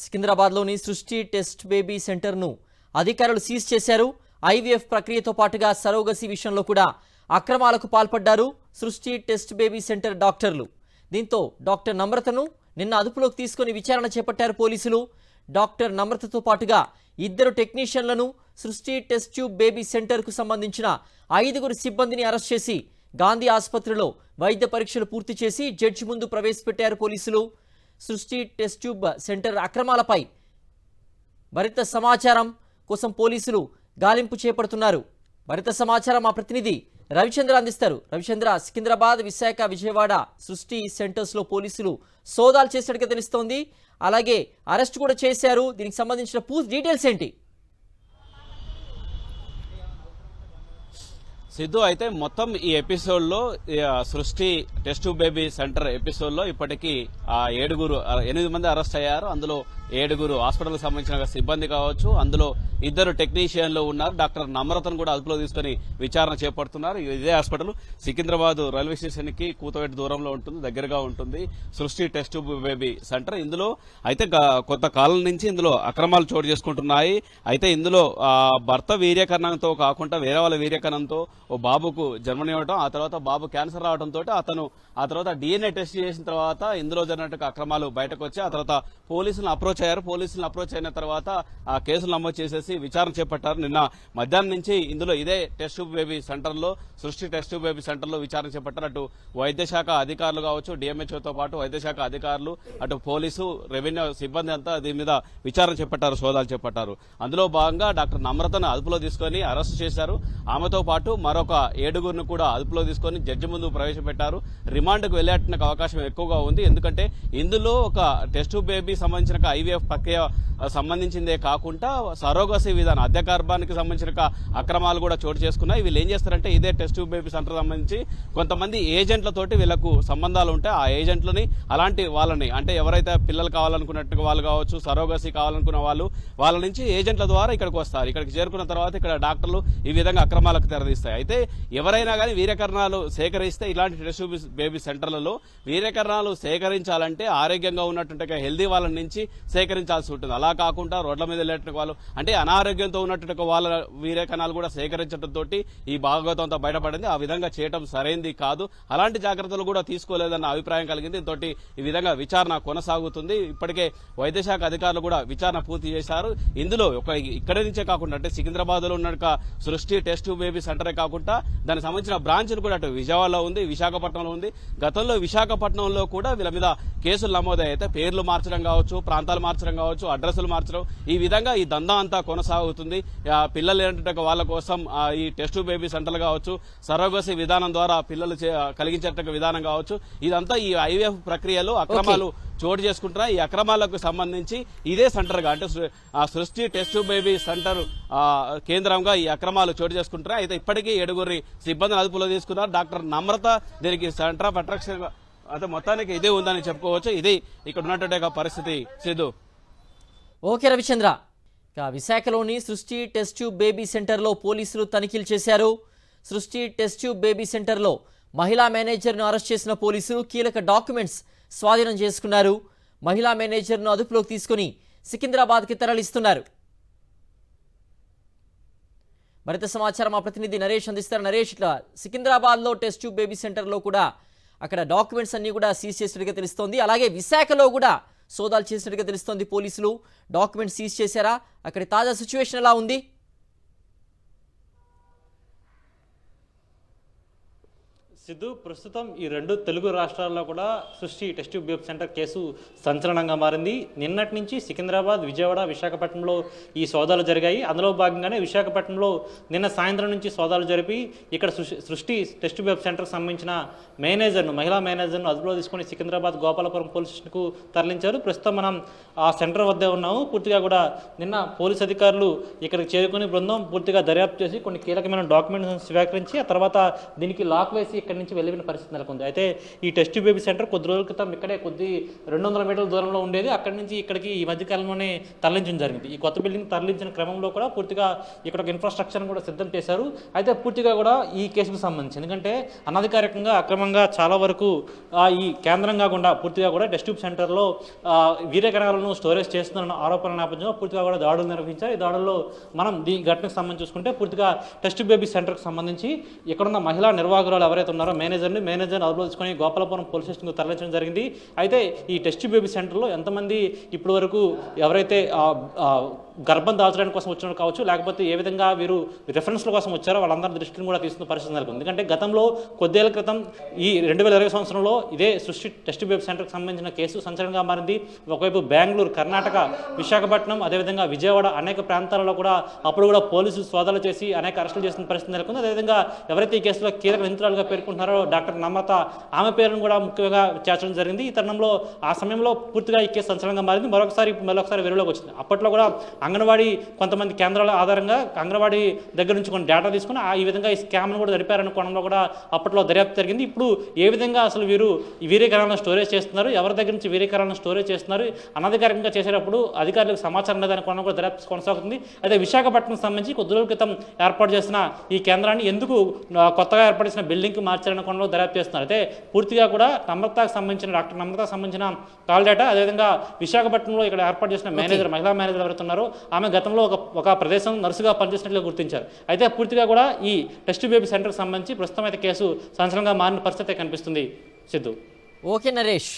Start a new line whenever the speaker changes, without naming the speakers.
సికింద్రాబాద్లోని సృష్టి test baby సెంటర్ను అధికారులు సీజ్ చేశారు. ఐవీఎఫ్ ప్రక్రియతో పాటుగా సరోగసి విషయంలో కూడా అక్రమాలకు పాల్పడ్డారు సృష్టి టెస్ట్ బేబీ సెంటర్ డాక్టర్లు. దీంతో డాక్టర్ నమ్రతను నిన్న అదుపులోకి తీసుకుని విచారణ చేపట్టారు పోలీసులు. డాక్టర్ నమ్రతతో పాటుగా 2 టెక్నీషియన్లను సృష్టి టెస్ట్ ట్యూబ్ బేబీ సెంటర్కు సంబంధించిన 5 సిబ్బందిని అరెస్ట్ చేసి గాంధీ ఆసుపత్రిలో వైద్య పరీక్షలు పూర్తి చేసి జడ్జి ముందు ప్రవేశపెట్టారు పోలీసులు. సృష్టి టెస్ట్ ట్యూబ్ సెంటర్ అక్రమాలపై మరింత సమాచారం కోసం పోలీసులు గాలింపు చేపడుతున్నారు. మరింత సమాచారం మా ప్రతినిధి రవిచంద్ర అందిస్తారు. రవిచంద్ర, సికింద్రాబాద్, విశాఖ, విజయవాడ సృష్టి సెంటర్స్ లో పోలీసులు సోదాలు చేసినట్టుగా తెలుస్తోంది. అలాగే అరెస్ట్ కూడా చేశారు. దీనికి సంబంధించిన పూర్తి డీటెయిల్స్ ఏంటి?
సిద్ధు, అయితే మొత్తం ఈ ఎపిసోడ్లో సృష్టి టెస్ట్ బేబీ సెంటర్ ఎపిసోడ్లో ఇప్పటికీ 8 మంది అరెస్ట్ అయ్యారు. అందులో 7 హాస్పిటల్కి సంబంధించిన సిబ్బంది కావచ్చు, అందులో 2 టెక్నీషియన్లు ఉన్నారు. డాక్టర్ నమ్రతను కూడా అదుపులో తీసుకుని విచారణ చేపడుతున్నారు. ఇదే హాస్పిటల్ సికింద్రాబాద్ రైల్వే స్టేషన్ కి కూతవేటు దూరంలో ఉంటుంది, దగ్గరగా ఉంటుంది సృష్టి టెస్ట్ బేబీ సెంటర్. ఇందులో అయితే కొంత కాలం నుంచి ఇందులో అక్రమాలు చోటు చేసుకుంటున్నాయి. అయితే ఇందులో భర్త వీర్యకరణంతో కాకుండా వేరే వాళ్ళ వీర్యకరణంతో ఓ బాబుకు జన్మనివ్వడం, ఆ తర్వాత బాబు క్యాన్సర్ రావడంతో ఆ తర్వాత DNA టెస్ట్ చేసిన తర్వాత ఇందులో జరిగినట్టు అక్రమాలు బయటకు వచ్చి ఆ తర్వాత పోలీసులను అప్రోచ్ అయ్యారు. పోలీసులను అప్రోచ్ అయిన తర్వాత ఆ కేసులు నమోదు చేసేసి విచారణ చేపట్టారు. నిన్న మధ్యాహ్నం నుంచి ఇందులో ఇదే టెస్ట్ బేబీ సెంటర్లో సృష్టి టెస్ట్ బేబీ సెంటర్లో విచారణ చేపట్టారు. అటు వైద్య శాఖ అధికారులు కావచ్చు, DMHOతో పాటు వైద్య శాఖ అధికారులు, అటు పోలీసు, రెవెన్యూ సిబ్బంది అంతా దీని మీద విచారణ చేపట్టారు, సోదాలు చేపట్టారు. అందులో భాగంగా డాక్టర్ నమ్రతను అదుపులో తీసుకుని అరెస్టు చేశారు. ఆమెతో పాటు మరొక 7 కూడా అదుపులో తీసుకుని జడ్జి ముందు ప్రవేశపెట్టారు. రిమాండ్కు వెళ్లేటానికి అవకాశం ఎక్కువగా ఉంది. ఎందుకంటే ఇందులో ఒక టెస్ట్ బేబీ సంబంధించిన IVF ప్రక్రియ సంబంధించిందే కాకుండా సరోగసి విధానం, అద్దెగర్భానికి సంబంధించిన అక్రమాలు కూడా చోటు చేసుకున్నాయి. వీళ్ళు ఏం చేస్తారంటే ఇదే టెస్ట్ బేబీ సెంటర్ సంబంధించి కొంతమంది ఏజెంట్లతోటి వీళ్ళకు సంబంధాలు ఉంటాయి. ఆ ఏజెంట్లని అలాంటి వాళ్ళని, అంటే ఎవరైతే పిల్లలు కావాలనుకున్నట్టుగా వాళ్ళు కావచ్చు, సరోగసి కావాలనుకున్న వాళ్ళ నుంచి ఏజెంట్ల ద్వారా ఇక్కడికి వస్తారు. ఇక్కడికి చేరుకున్న తర్వాత ఇక్కడ డాక్టర్లు ఈ విధంగా అక్రమాలకు తెరదీస్తాయి. అయితే ఎవరైనా కానీ వీర్యకరణాలు సేకరిస్తే ఇలాంటి టెస్ట్ బేబీ సెంటర్లలో వీర్యకరణాలు సేకరించాలంటే ఆరోగ్యంగా ఉన్నటువంటి హెల్దీ వాళ్ళ నుంచి సేకరించాల్సి ఉంటుంది. అలా కాకుండా రోడ్ల మీద వెళ్ళేటువంటి వాళ్ళు, అంటే అనారోగ్యంతో ఉన్నటువంటి వాళ్ళ వీర్యకణాలు కూడా సేకరించడంతో ఈ భాగవతంతో బయటపడింది. ఆ విధంగా చేయడం సరైంది కాదు, అలాంటి జాగ్రత్తలు కూడా తీసుకోలేదన్న అభిప్రాయం కలిగింది. దీంతో ఈ విధంగా విచారణ కొనసాగుతుంది. ఇప్పటికే వైద్య శాఖ అధికారులు కూడా విచారణ పూర్తి చేశారు. ఇందులో ఇక్కడి నుంచే కాకుండా అంటే సికింద్రాబాద్ లో ఉన్న సృష్టి టెస్ట్ బేబీ సెంటరే కాకుండా దానికి సంబంధించిన బ్రాంచ్లు కూడా అటు విజయవాడలో ఉంది, విశాఖపట్నంలో ఉంది. గతంలో విశాఖపట్నంలో కూడా వీళ్ళ మీద కేసులు నమోదయ్యాయి. అయితే పేర్లు మార్చడం కావచ్చు, ప్రాంతాలు మార్చడం కావచ్చు, అడ్రస్లు మార్చడం, ఈ విధంగా ఈ దందా అంతా కొనసాగుతుంది. పిల్లలు ఏంటంటే వాళ్ళ కోసం ఈ టెస్ట్ బేబీ సెంటర్లు కావచ్చు, సరోగసి విధానం ద్వారా పిల్లలు కలిగించేట విధానం కావచ్చు, ఇదంతా ఈ IVF ప్రక్రియలో అక్రమాలు చోటు చేసుకుంటున్నా. ఈ అక్రమాలకు సంబంధించి ఇదే సెంటర్ గా అంటే సృష్టి టెస్ట్ బేబీ సెంటర్ కేంద్రంగా ఈ అక్రమాలు చోటు చేసుకుంటున్నాయి. అయితే ఇప్పటికీ 7 సిబ్బందిని అదుపులో తీసుకున్నారు. డాక్టర్ నమ్రత దీనికి సెంటర్ ఆఫ్ అట్రాక్షన్, అయితే మొత్తానికి ఇదే ఉందని చెప్పుకోవచ్చు. ఇది ఇక్కడ ఉన్నటువంటి పరిస్థితి. సిద్ధు.
ఓకే రవిచంద్ర. విశాఖలోని సృష్టి టెస్ట్ ట్యూబ్ బేబీ సెంటర్లో పోలీసులు తనిఖీలు చేశారు. సృష్టి టెస్ట్ ట్యూబ్ బేబీ సెంటర్లో మహిళా మేనేజర్ను అరెస్ట్ చేసిన పోలీసులు కీలక డాక్యుమెంట్స్ స్వాధీనం చేసుకున్నారు. మహిళా మేనేజర్ను అదుపులోకి తీసుకుని సికింద్రాబాద్కి తరలిస్తున్నారు. మరింత సమాచారం మా ప్రతినిధి నరేష్ అందిస్తారు. నరేష్, ఇట్లా సికింద్రాబాద్లో టెస్ట్ ట్యూబ్ బేబీ సెంటర్లో కూడా అక్కడ డాక్యుమెంట్స్ అన్ని కూడా సీజ్ చేసినట్టుగా తెలుస్తోంది. అలాగే విశాఖలో కూడా సోదాలు చేసినట్టుగా తెలుస్తోంది. పోలీసులు డాక్యుమెంట్స్ సీజ్ చేశారా? అక్కడి తాజా సిచ్యువేషన్ ఎలా ఉంది?
సిద్ధు, ప్రస్తుతం ఈ 2 తెలుగు రాష్ట్రాల్లో కూడా సృష్టి టెస్ట్ బేబీ సెంటర్ కేసు సంచలనంగా మారింది. నిన్నటి నుంచి సికింద్రాబాద్, విజయవాడ, విశాఖపట్నంలో ఈ సోదాలు జరిగాయి. అందులో భాగంగానే విశాఖపట్నంలో నిన్న సాయంత్రం నుంచి సోదాలు జరిపి ఇక్కడ సృష్టి టెస్ట్ బేబీ సెంటర్కి సంబంధించిన మహిళా మేనేజర్ను అదుపులో తీసుకుని సికింద్రాబాద్ గోపాలపురం పోలీస్ స్టేషన్కు తరలించారు. ప్రస్తుతం మనం ఆ సెంటర్ వద్దే ఉన్నాము. పూర్తిగా కూడా నిన్న పోలీస్ అధికారులు ఇక్కడికి చేరుకుని బృందం పూర్తిగా దర్యాప్తు చేసి కొన్ని కీలకమైన డాక్యుమెంట్స్ స్వీకరించి ఆ తర్వాత దీనికి లాక్ వేసి ఇక్కడి నుంచి వెళ్ళిన పరిస్థితి నెలకొంది. అయితే ఈ టెస్ట్ బేబీ సెంటర్ కొద్ది రోజుల క్రితం ఇక్కడే 200 మీటర్ల దూరంలో ఉండేది. అక్కడి నుంచి ఇక్కడికి ఈ మధ్యకాలంలోనే తరలించడం జరిగింది. ఈ కొత్త బిల్డింగ్ తరలించిన క్రమంలో కూడా పూర్తిగా ఇక్కడ ఒక ఇన్ఫ్రాస్ట్రక్చర్ కూడా సిద్ధం చేశారు. అయితే పూర్తిగా కూడా ఈ కేసుకు సంబంధించి ఎందుకంటే అనధికారికంగా అక్రమంగా చాలా వరకు ఈ కేంద్రం కాకుండా పూర్తిగా కూడా టెస్ట్ ట్యూబ్ సెంటర్లో వీర్య కణాలను స్టోరేజ్ చేస్తున్న ఆరోపణల నేపథ్యంలో పూర్తిగా కూడా దాడులు నిర్వహించారు. ఈ దాడుల్లో మనం ఈ ఘటనకు సంబంధించి చూసుకుంటే పూర్తిగా టెస్ట్ బేబీ సెంటర్కి సంబంధించి ఇక్కడున్న మహిళా నిర్వాహకురాలు ఎవరైతే ఉన్నారో మేనేజర్ని అదుపులో తీసుకొని గోపాలపురం పోలీస్ స్టేషన్కు తరలించడం జరిగింది. అయితే ఈ టెస్ట్ బేబీ సెంటర్లో ఎంతమంది ఇప్పటి వరకు ఎవరైతే గర్భం దాల్చడానికి కోసం వచ్చిన కావచ్చు, లేకపోతే ఏ విధంగా వీరు రిఫరెన్స్ల కోసం వచ్చారో వాళ్ళందరి దృష్టిని కూడా తీసుకున్న పరిస్థితి నెలకొంది. ఎందుకంటే గతంలో కొద్దేళ్ల క్రితం ఈ 2020 సంవత్సరంలో ఇదే సృష్టి టెస్ట్ బేబీ సెంటర్కి సంబంధించిన కేసు సంచలనంగా మారింది. ఒకవైపు బెంగళూరు, కర్ణాటక, విశాఖపట్నం, అదేవిధంగా విజయవాడ అనేక ప్రాంతాలలో కూడా అప్పుడు కూడా పోలీసులు సోదాలు చేసి అనేక అరెస్టులు చేసిన పరిస్థితి నెలకొంది. అదేవిధంగా ఎవరైతే ఈ కేసులో కీలక నిందితురాలుగా పేర్కొంటున్నారో డాక్టర్ నమ్రత, ఆమె పేరును కూడా ముఖ్యంగా చేర్చడం జరిగింది. ఈ తరుణంలో ఆ సమయంలో పూర్తిగా ఈ కేసు సంచలనంగా మారింది. మరొకసారి వెలుగులోకి వచ్చింది. అప్పట్లో కూడా అంగన్వాడీ కొంతమంది కేంద్రాల ఆధారంగా అంగన్వాడీ దగ్గర నుంచి కొన్ని డేటా తీసుకుని ఈ విధంగా ఈ స్కామ్ను కూడా జరిపారన్న కోణంలో కూడా అప్పట్లో దర్యాప్తు జరిగింది. ఇప్పుడు ఏ విధంగా అసలు వీరు ఈ వీర్యకణాలను స్టోరేజ్ చేస్తున్నారు, ఎవరి దగ్గర నుంచి వీర్యకణాలను స్టోరేజ్ చేస్తున్నారు, అనధికారికంగా చేసేటప్పుడు అధికారులకు సమాచారం లేదని కోణం కూడా దర్యాప్తు కొనసాగుతుంది. అయితే విశాఖపట్నం సంబంధించి కొద్ది రోజుల క్రితం ఏర్పాటు చేసిన ఈ కేంద్రాన్ని ఎందుకు కొత్తగా ఏర్పాటు చేసిన బిల్డింగ్కి మార్చారన్న కోణంలో దర్యాప్తు చేస్తున్నారు. అయితే పూర్తిగా కూడా డాక్టర్ నమ్రతకు సంబంధించిన కాల్ డేటా, అదేవిధంగా విశాఖపట్నంలో ఇక్కడ ఏర్పాటు చేసిన మహిళా మేనేజర్ ఎవరైతే ఉన్నారో ఆమె గతంలో ఒక ప్రదేశం నర్సుగా పనిచేసినట్లుగా గుర్తించారు. అయితే పూర్తిగా కూడా ఈ టెస్ట్ బేబీ సెంటర్కి సంబంధించి ప్రస్తుతం అయితే కేసు సంచలనంగా మారిన పరిస్థితి కనిపిస్తుంది. సిద్ధు.
ఓకే నరేష్.